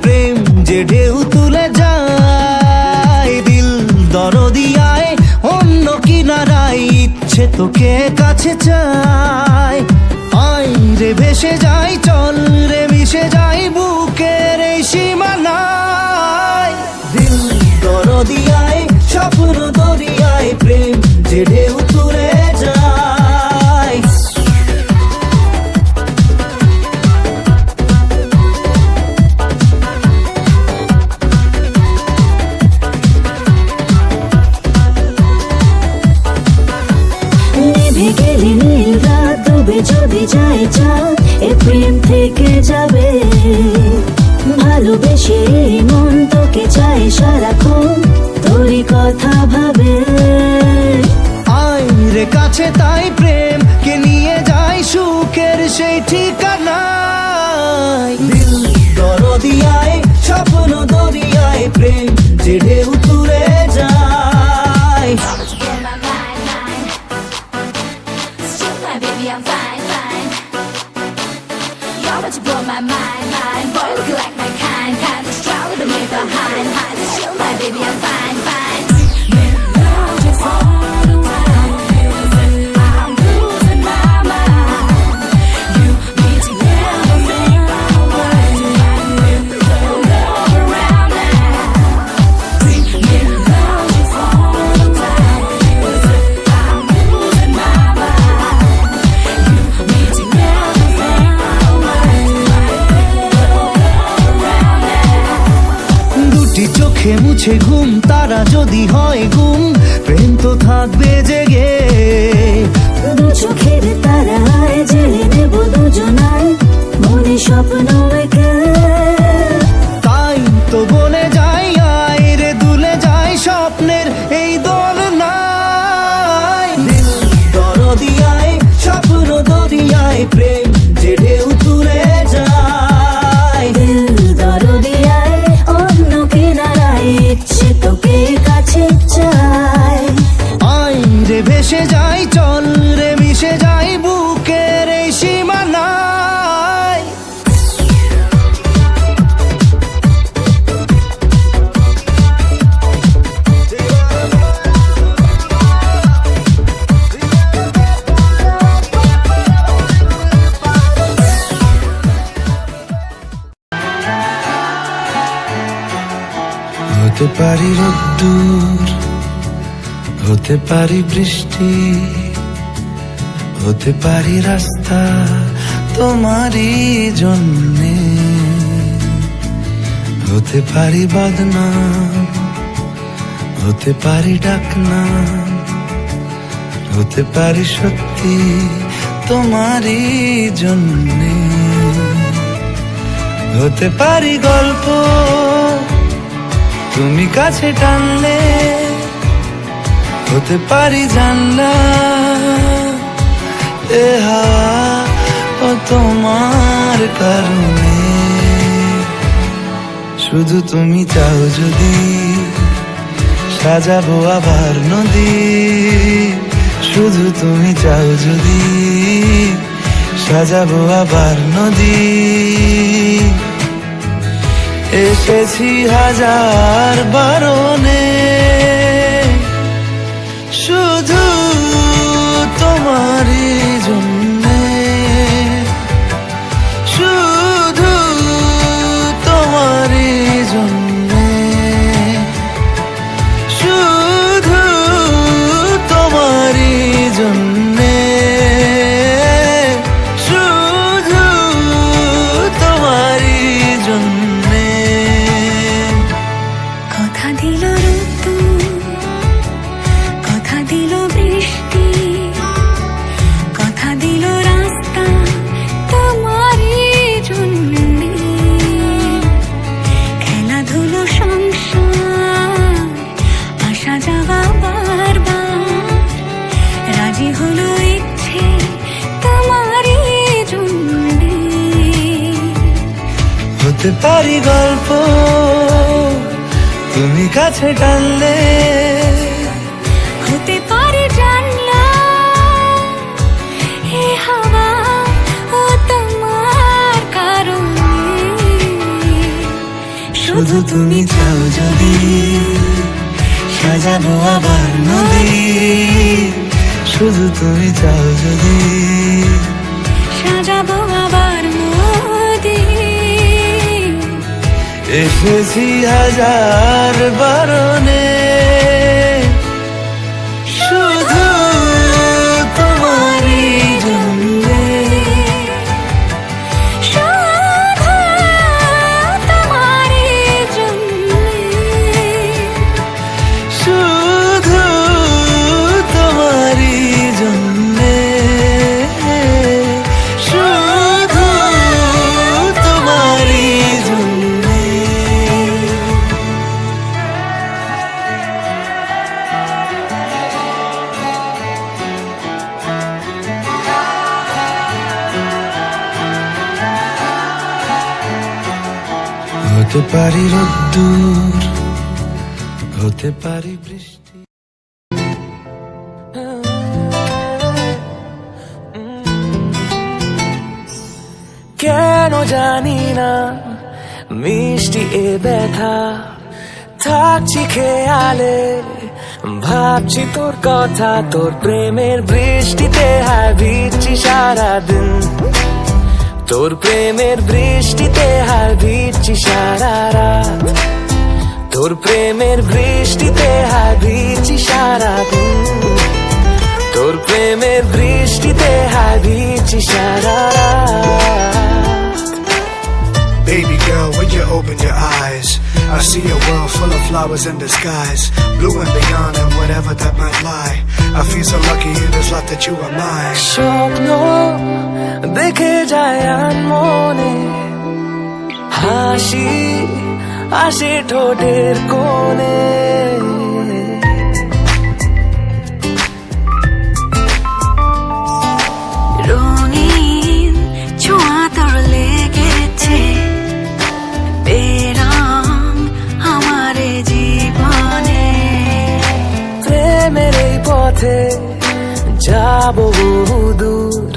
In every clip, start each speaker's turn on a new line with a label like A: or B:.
A: প্রেম যে ঢেউ তুলে যায়, দিল দরদিয়ায় অন্য কিনারায়, ইচ্ছে তোকে কাছে চায়। আয় রে ভেসে যাই, চল রে মিশে যাই বুকের এই সীমানায়। দিল দরদিয়ায় স্বপ্ন দরিয়ায়, প্রেম যে ঢেউ তুলে যায়।
B: নিভে গেলে নীল রাত, ডুবে যদি যায় চাঁদ, এ প্রেম থেকে যাবে। ভালোবেসে মন তোকে চায় সারাক্ষণ, তোরই কথা ভাবে।
A: আয় রে কাছে তাই প্রেম কে নিয়ে যায় সুখের সেই ঠিকানায়। দিল দরদিয়ায় স্বপ্ন দরিয়ায়, প্রেম যে ঢেউ তুলে যায়।
C: Baby, I'm fine, fine. You're about to blow my mind, mind. Boy, look like my kind, kind of strong with me behind, behind. Chill, my baby, I'm fine, fine. Now just all around, I'm losing my mind. You need to never make my words right. Don't love around now. Now just all around, I'm losing my mind.
A: দুটি চোখে মুছে ঘুম, তারা যদি হয় গুম, প্রেম তো থাকবে জেগে।
B: দু চোখের তারায় জেলে নেব দুজনায়, মনে স্বপ্ন এঁকে।
A: তাই তো বলে যাই, আয় রে দুলে যাই স্বপ্নের এই দোলনায়। দিল দরদিয়ায় স্বপ্ন দরিয়ায়, প্রেম যে ঢেউ তুলে যায়।
B: দিল দরদিয়ায় অন্য কিনারায়, ইচ্ছে তোকে কাছে চায়।
A: আয় রে ভেসে যাই, চল রে মিশে যাই বুকের এই সীমানায়।
D: হতে পারি রোদ্দুর, হতে পারি বৃষ্টি, হতে পারি রাস্তা তোমারই জন্যে, হতে পারি বদনাম, হতে পারি ডাকনাম, হতে পারি সত্যি তোমারই জন্যে, হতে পারি গল্প তুমি কাছে টানলে, হতে পারি জানলা এ হাওয়া ও তোমার কারণে। শুধু তুমি চাও যদি সাজাবো আবার নদী, শুধু তুমি চাও যদি সাজাবো আবার নদী। এসেছি হাজার বারণে, শুধু তোমারই জন্যে, শুধু তোমারই জন্যে, শুধু তোমারই জন্যে, শুধু তোমারই জন্যে।
B: কথা দিল ঋতু, কথা দিল বৃষ্টি, কথা দিল রাস্তা তোমারই জন্যে। খেলাধুলো সংসার, আসা যাওয়া বারবার, রাজি হলো ইচ্ছে তোমারই জন্যে।
D: হতে পারি গল্প তুমি কাছে টানলে,
B: হতে পারে জানলা এ হাওয়া ও তোমার কারণে।
D: তুমি চাও যদি সাজাবো আবার নদী, শুধু তুমি চাও যদি
B: সাজাবো আবার মোদি।
D: এসেছি হাজার বারণে, শুধু তোমারই জন্যে।
B: শুধু তোমারই জন্যে,
D: শুধু তোমারই জন্যে, শুধু তোমারই জন্যে। হতে পারি রোদ্দুর, হতে পারি বৃষ্টি। কেন জানি না মিষ্টি এ ব্যথা, থাকছি খেয়ালে ভাবছি তোর কথা, তোর প্রেমের বৃষ্টিতে হায় ভিজছি সারাদিন, তোর প্রেমের বৃষ্টিতে হায় ভিজছি সারা রাত, তোর প্রেমের বৃষ্টিতে হায় ভিজছি সারাদিন, তোর প্রেমের বৃষ্টিতে হায় ভিজছি সারা রাত।
E: Baby girl, when you open your eyes, I see a world full of flowers in disguise, blue and beyond and whatever that might lie. I feel so lucky in this life that you are mine.
D: স্বপ্ন দেখে যায় মনে, হাসি আসে ঠোঁটের কোণে,
B: রঙিন ছোঁয়া তোর লেগেছে, বেরং আমার জীবনে।
D: প্রেমের এই পথে যাবো বহুদূর,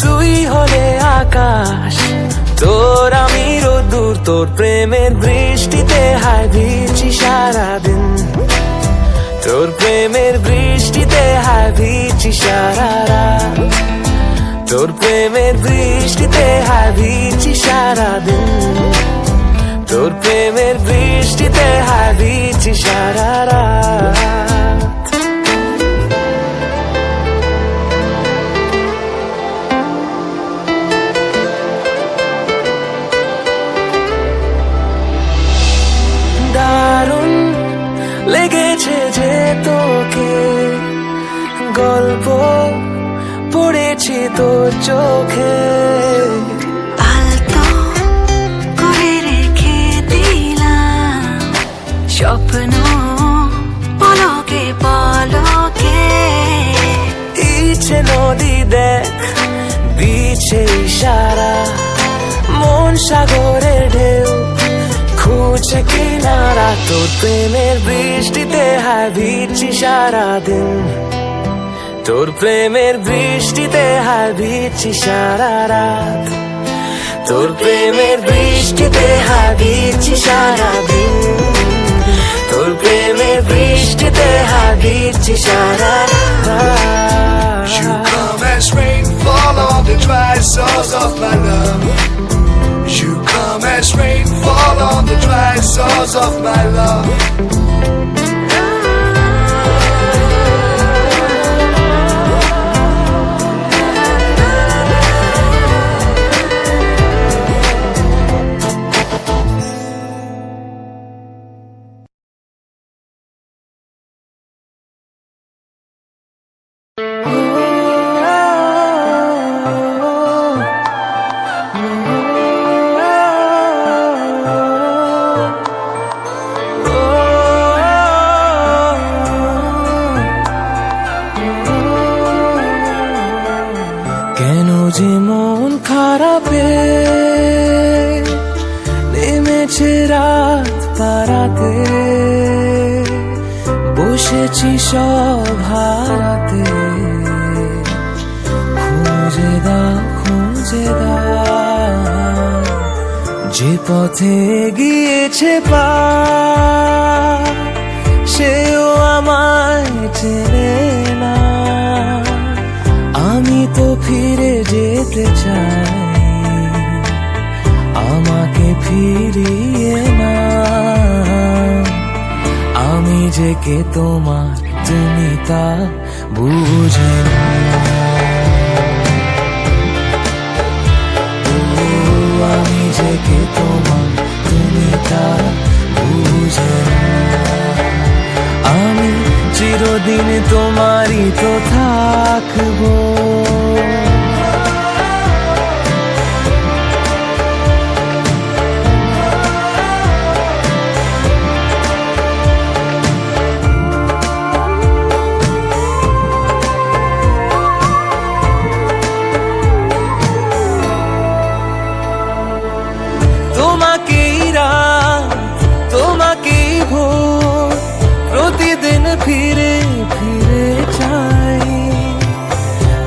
D: তুই হলে আকাশ, তোর আমি রোদ্দুর, তোর প্রেমের বৃষ্টিতে হায় ভিজছি সারাদিন, তোর প্রেমের বৃষ্টিতে হায় ভিজছি সারা রাত, তোর প্রেমের বৃষ্টিতে হায় ভিজছি সারাদিন, তোর প্রেমের বৃষ্টিতে হায় ভিজছি সারা রাত। দারুণ লেগেছে যে তোকে, গল্প পড়েছি তোর চোখে,
B: আলতো করে রেখে দিলাম স্বপ্ন পলকে পলকে।
D: ইচ্ছে নদী দেখ দিচ্ছে ইশারা, মন সাগরের ঢেউ খুঁজছে কিনারা, তোর প্রেমের বৃষ্টিতে হায় ভিজছি সারাদিন, তোর প্রেমের বৃষ্টিতে হায় ভিজছি সারা রাত, তোর প্রেমের বৃষ্টিতে হায় ভিজছি সারাদিন, তোর প্রেমের বৃষ্টিতে হায় ভিজছি সারা রাত।
E: You come as rainfall on the dry source of my love. You come as rainfall on the dry source of my love.
D: কেন যে মন খারাপে নেমেছে রাত পারাতে, বসেছি সব হারাতে, খুঁজে দাও যে পথে গিয়েছে পা, সেও আমায় চেনে না। আমি তো ফিরে যেতে চাই, আমাকে ফিরিয়ে না। আমি যে কে তোমার, তুমি তা বুঝে না। আমি যে কে তোমার, তুমি তা বুঝে না। আমি চিরদিন তোমারই তো থাকবো। তোমাকেই রাত, তোমাকেই ভোর, প্রতিদিন ফিরে ফিরে চাই।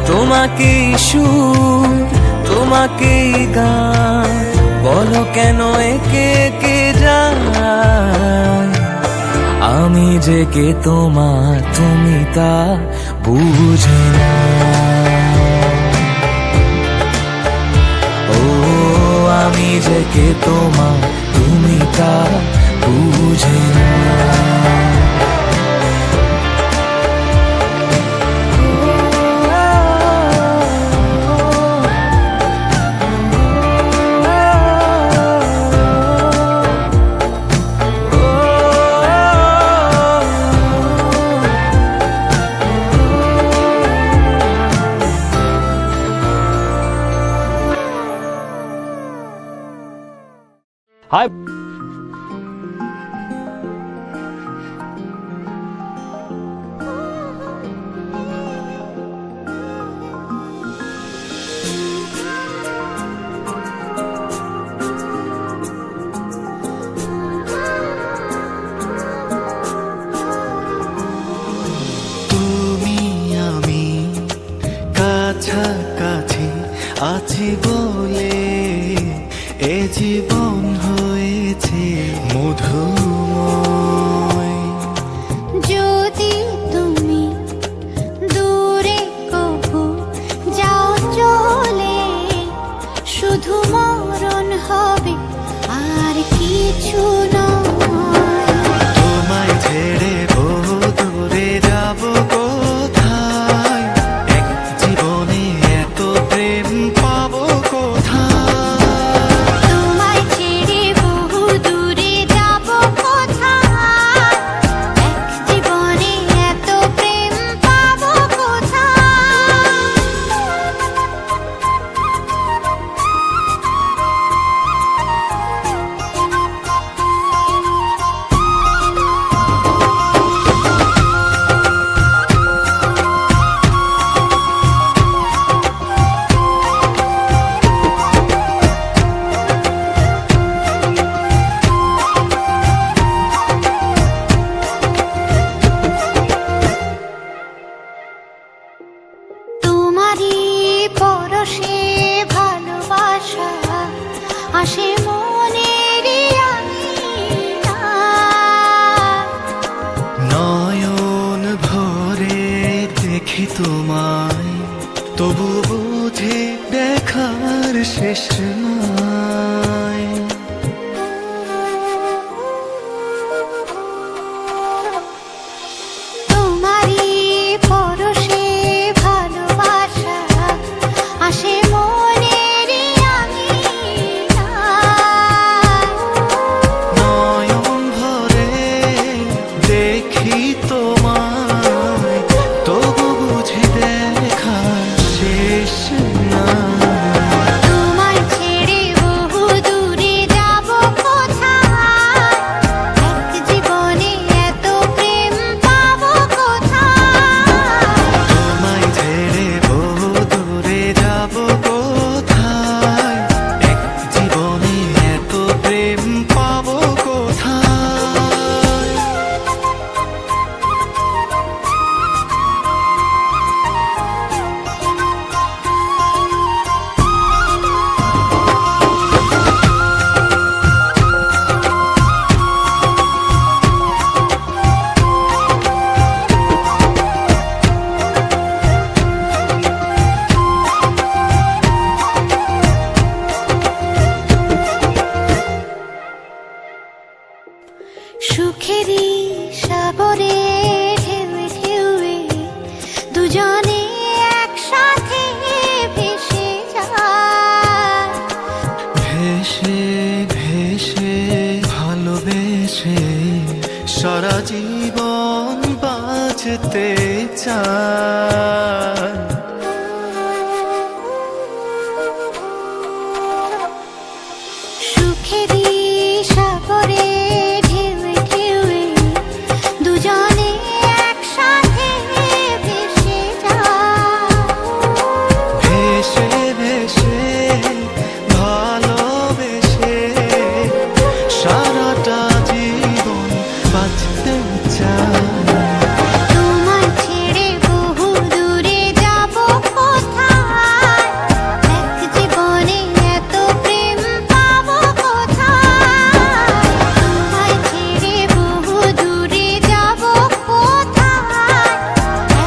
D: তোমাকেই সুর, তোমাকেই গান, বলো কেন একে একে যায়। আমি যে কে তোমার, তুমি তা বুঝে না। আমি যে কে তোমার, তুমি তা বুঝে না।
F: Hi.
A: তুমি আমি কাছাকাছি আছি বলে এ জীবন হয়েছে মধুময়।
G: যদি তুমি দূরে কভু যাও চলে, শুধু মরণ হবে আর কিছু নয়।
A: তোমায় ছেড়ে বহু দূরে যাব কোথায়, এক জীবনে এত প্রেম পাবো কোথায়।
G: তোমায় ছেড়ে বহু দূরে যাব কোথায়, এক জীবনে এত প্রেম পাবো কোথায়। তোমারই পরশে ভালোবাসা আসে মনের
A: নয়ন ভরে দেখি তোমায়, তবু বুঝে দেখার শেষ নাই।
G: তোমারই পরশে ভালোবাসা আসে মনের
A: নয়ন ভরে দেখি তোমায়, তবু বুঝে দেখার শেষ নাই।
G: তোমায় ছেড়ে বহু দূরে
A: বাঁচতে চাই।
G: সুখেরই সাগরে ঢেউে ঢেউে দুজনে একসাথে ভেসে যায়।
A: ভেসে ভেসে ভালোবেসে সারাটা জীবন বাঁচতে চাই।
G: তোমায় ছেড়ে বহু দূরে যাব কোথায়, এক জীবনে এত প্রেম পাবো কোথায়। তোমায় ছেড়ে বহু দূরে যাব কোথায়,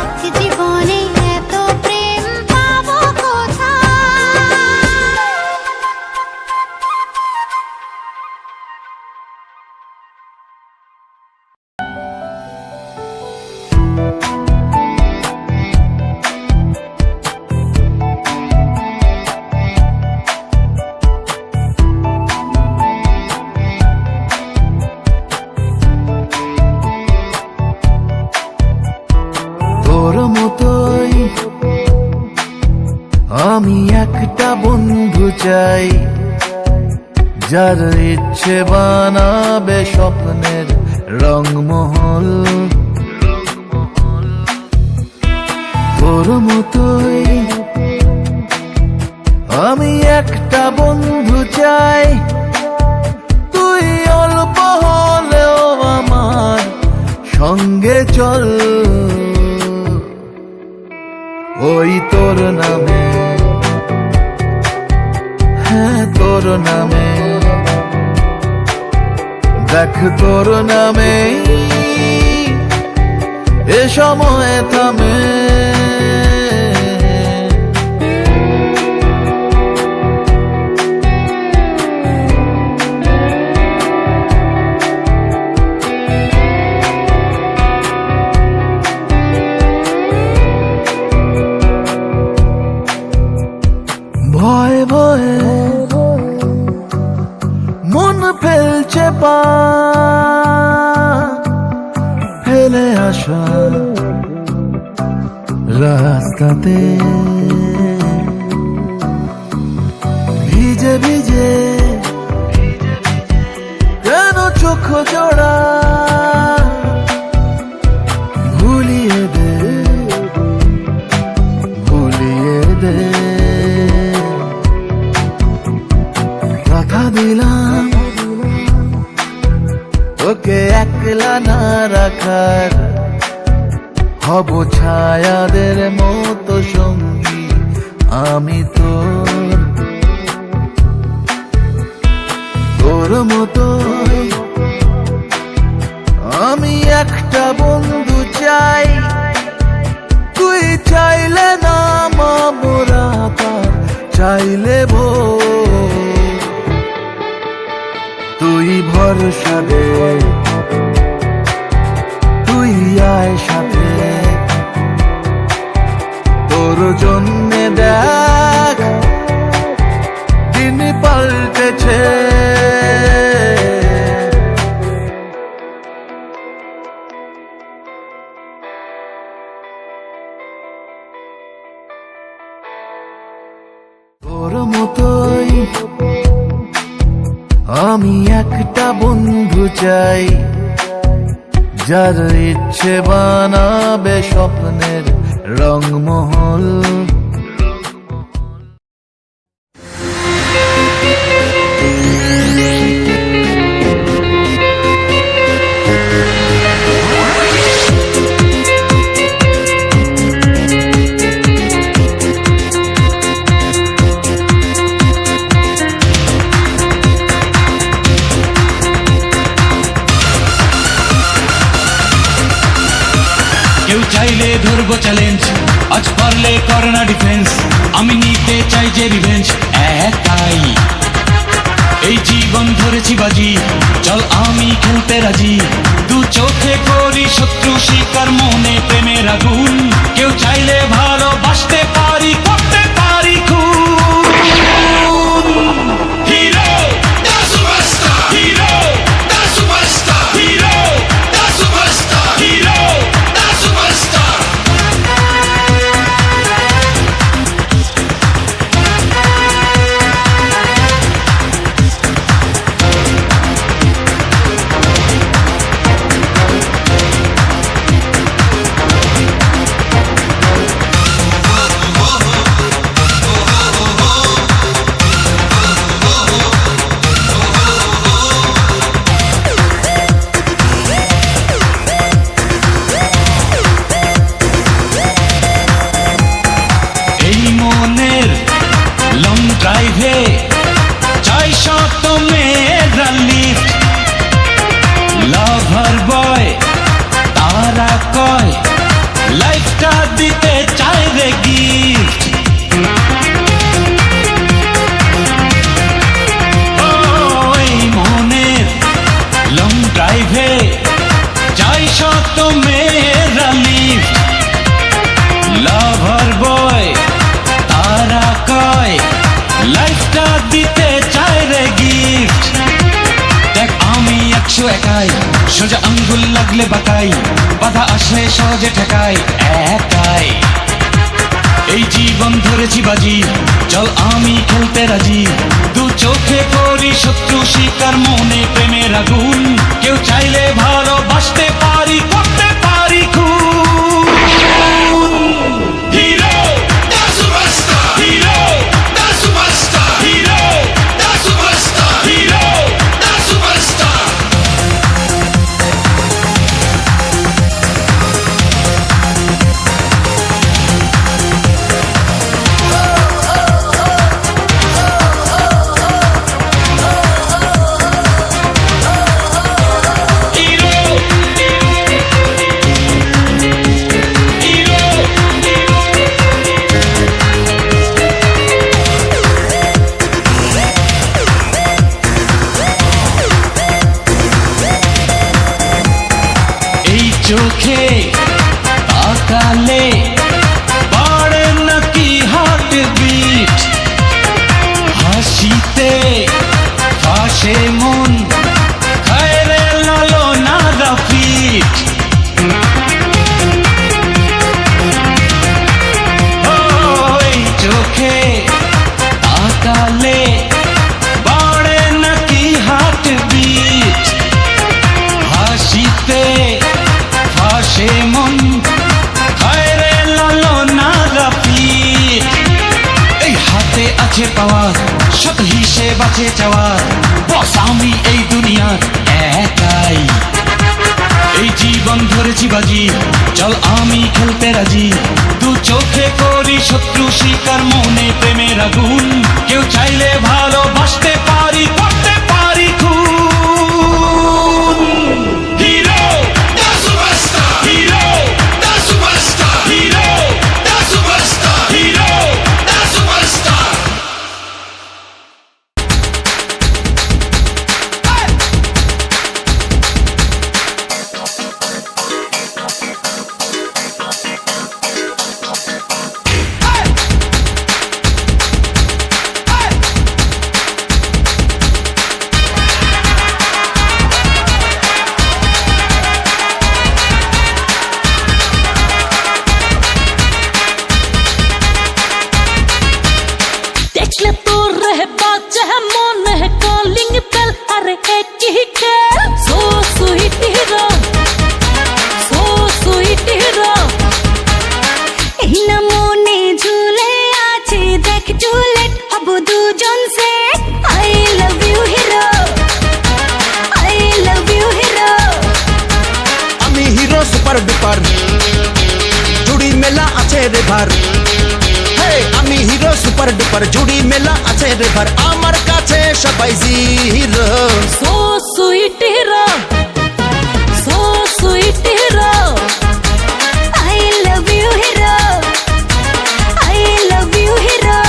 G: এক জীবনে এত প্রেম পাবো কোথায়।
A: তোর মতোই আমি একটা বন্ধু চাই, যার ইচ্ছে বানাবে স্বপ্নের রংমহল। তোর মতোই আমি একটা বন্ধু চাই, তুই অল্প হলেও আমার সঙ্গে চল। ওই তোর নামে, হ্যাঁ তোর নামে, দেখ তোর নামে এ সময় থামে। ভয়ে ভয়ে মন ফেলছে পা, ফেলে আসা রাস্তাতে ভিজে ভিজে কেন চোখ জোড়া, ভুলিয়ে দে ভুলিয়ে দে। কথা দিলাম তোকে একলা না রাখার, হব ছায়াদের মতো সঙ্গী আমি তোর। তোর মতোই আমি একটা বন্ধু চাই, তুই চাইলে না মামরা তার চাইলে তুই ভরসা দে, তুই আয় সাথে, তোর জন্যে দেখ দিন পাল্টেছে। তোর মতোই আমি একটা বন্ধু চাই, যার ইচ্ছে বানাবে স্বপ্নের রংমহল।
F: কেউ চাইলে ধরবো চ্যালেঞ্জ, আজ পারলে করোনা ডিফেন্স, আমি নিতে চাই যে রিভেঞ্জ একাই। এই জীবন ধরেছি বাজি, চল আমি খেলতে রাজি, দু চোখে করি শত্রু শিকার, মনে প্রেমের আগুন। কেউ চাইলে ভালোবাসতে পারি, করতে পারি খুন। হিরো দা সুপারস্টার, হিরো দা সুপারস্টার, হিরো দা সুপারস্টার, হিরো দা সুপারস্টার। সহজে ঠেকাই একাই। এই জীবন ধরেছি বাজি, চল আমি খেলতে রাজি। দু চোখে করি শত্রু শিকার, মনে প্রেমের আগুন। কেউ চাইলে ভালোবাসতে পারি, করতে পারি খুন। হিরো দা সুপারস্টার, হিরো দা সুপারস্টার, হিরো দা সুপারস্টার, হিরো দা সুপারস্টার। চোখে তাকালে বাড়ে নাকি হার্ট বিট, হাসিতে ফাঁসে মন খায় রে লালনার পিঠ। ওই চোখে তাকালে বাড়ে নাকি হার্ট বিট, হাসিতে ফাঁসে মন খায় রে লালনার পিঠ। এই হাতে আছে পাওয়ার, শত হিসেব আছে চাওয়ার, বস আমি এই দুনিয়ার একাই। এই জীবন ধরেছি বাজি, চল আমি খেলতে রাজি। দু চোখে করি শত্রু শিকার, মনে প্রেমের আগুন। কেউ চাইলে ভালোবাসতে পারি, করতে পারি খুন। হিরো দা সুপারস্টার, হিরো দা সুপারস্টার, হিরো দা সুপারস্টার, হিরো দা সুপারস্টার।
B: देखले तो रह बाजा है मन है कॉलिंग बेल, अरे एक ही खेल। So sweet hero, so sweet hero. এই না মনে ঝুলে আছে দেখ জুলেট, হব দুজন সে। I love you hero, I love you hero.
H: আমি হিরো সুপার ডুপার, জুড়ি মেলা আছে রে ভার। আমি হিরো সুপার ডুপার, জুড়ি মেলা আছে রে ভার। আমার কাছে সবাই zero.
B: So sweet hero, so sweet hero. I love you hero, I love you hero.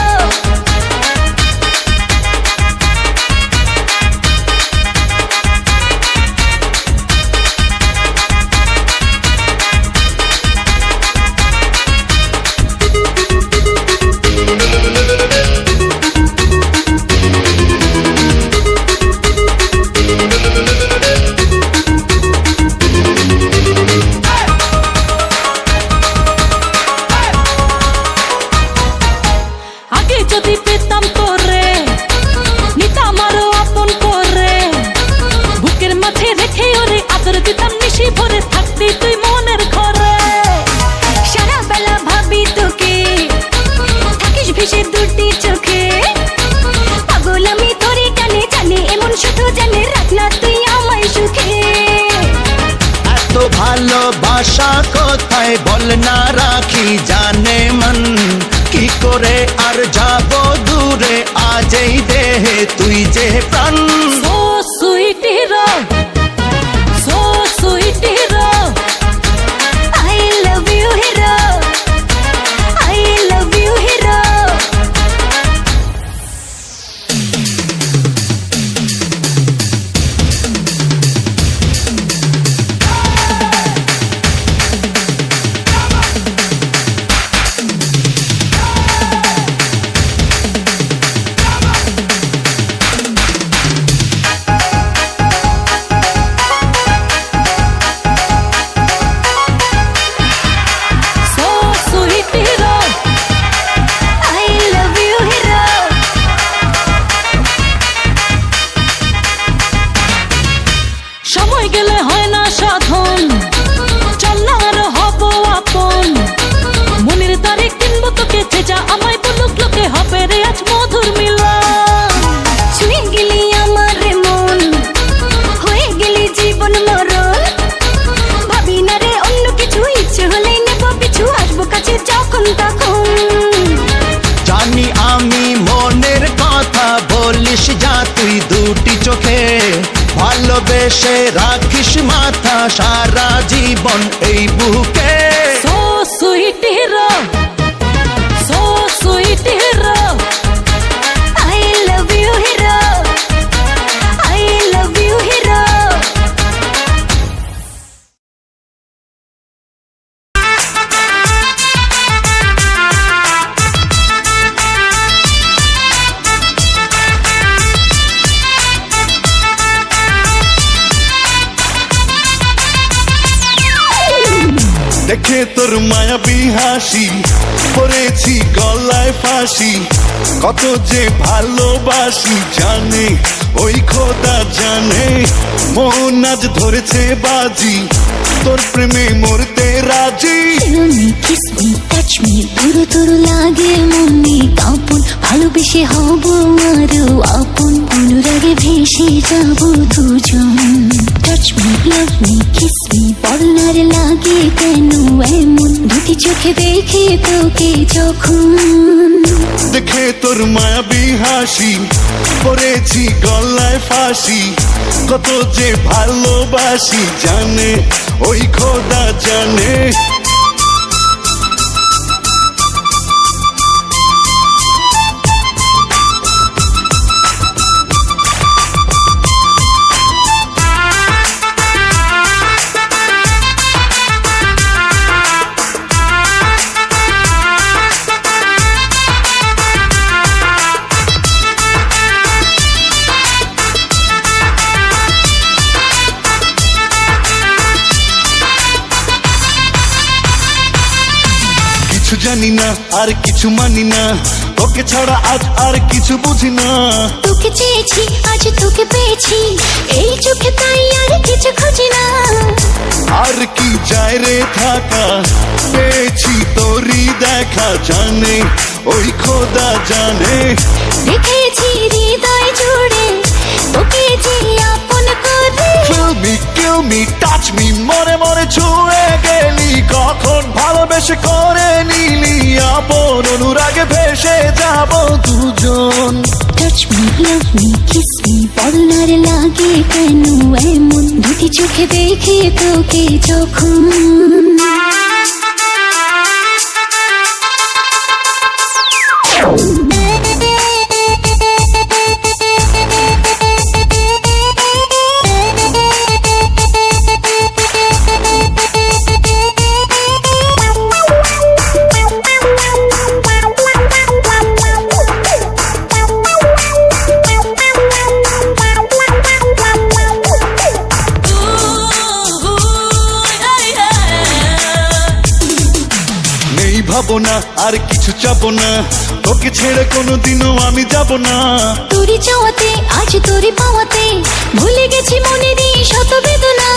B: আগে যদি পেতাম তোরে, নিতাম আরো আপন করে। বুকের মাঝে রেখে ওরে আদর দিতাম নিশি ভরে, থাকতি তুই মনের ঘরে। সারা বেলা ভাবি তোকে, থাকিস ভেসে দুটি চোখে। পাগল আমি তোরে টানে, জানে এমন শুধু জানে, রাখ না তুই আমায় সুখে।
H: এত ভালোবাসা কোথায় বল না রাখি জানে মন। কি করে আর যাব দূরে, আজই দেহে তুই যে প্রাণ।
B: So sweet hero, so sweet hero. I love you hero, I love you hero.
H: ভালোবেসে রাখিস মাথা সারা জীবন এই বুকে।
B: So sweet hero, so sweet hero, I love you hero, I love you hero.
I: দেখে তোর মায়াবী হাসি পড়েছি গলায় ফাঁসি, কত যে ভালোবাসি জানে ওই খোদা জানে। মন আজ ধরেছে বাজি, তোর প্রেমে মরতে রাজি।
G: কিস মি টাচ মি তুরু তুরু লাগে মনে কাঁপন, ভালোবেসে হব আরো আপন, অনুরাগে ভেসে যাব দুজন। Touch me love me kiss me বলার লাগে কেন এমন, দুটি চোখে দেখে তোকে যখন।
I: দেখে তোর মায়াবী হাসি পড়েছি গলায় ফাঁসি, কত যে ভালোবাসি জানে ওই খোদা জানে। কিছু জানি না আর কিছু মানি না, তোকে ছাড়া আজ আর কিছু বুঝি না।
G: তোকে চেয়েছি আজ তোকে পেয়েছি, এই চোখে তাই আর কিছু খুঁজি না।
I: আর কি যায় রে থাকা, পেয়েছি তোরই দেখা জানে ওই খোদা জানে।
G: দেখেছি হৃদয় জুড়ে তোকে যে আপন করে।
I: Feel me, kill me, touch me, মরে মরে ছুঁয়ে গেলি, কখন ভালোবেসে করে নিলি আপন, অনুরাগে ভেসে যাব দুজন।
G: Touch me love me kiss me বলার লাগে কেন এমন, দুটি চোখে দেখে তোকে যখন।
I: ভাবনা আর কিছু চাবো না, তোকে ছেড়ে কোনোদিনও আমি যাব না।
G: তোরি চাওয়াতে আজ তোরি পাওয়াতে ভুলে গেছি মনেরই শত বেদনা।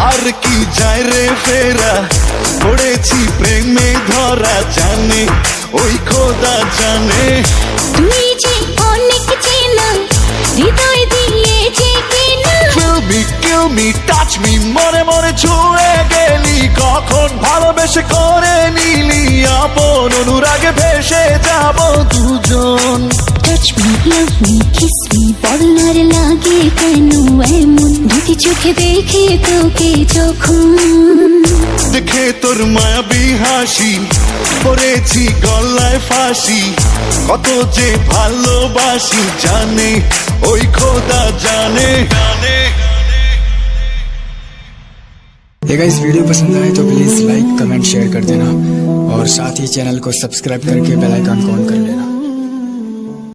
I: আর কি যায় রে ফেরা, পড়েছি প্রেমে ধরা জানে ওই খোদা জানে।
G: তুই যে অনেক চেনা, হৃদয় দিয়েছে কিনা।
I: Feel me, kill me, touch me, মরে মরে ছুঁয়ে গেলি, কখন ভালোবেসে করে নিলি আপন, অনুরাগে ভেসে যাব দুজন।
G: Touch me love me kiss me বলার লাগে কেন এমন, দুটি চোখে দেখে তোকে যখন।
I: দেখে তোর মায়াবী হাসি পড়েছি গলায় ফাঁসি, কত যে ভালোবাসি জানে ওই খোদা জানে।
J: ये गाइस वीडियो पसंद आए तो प्लीज़ लाइक कमेंट शेयर कर देना, और साथ ही चैनल को सब्सक्राइब करके बेल आइकन ऑन कर लेना।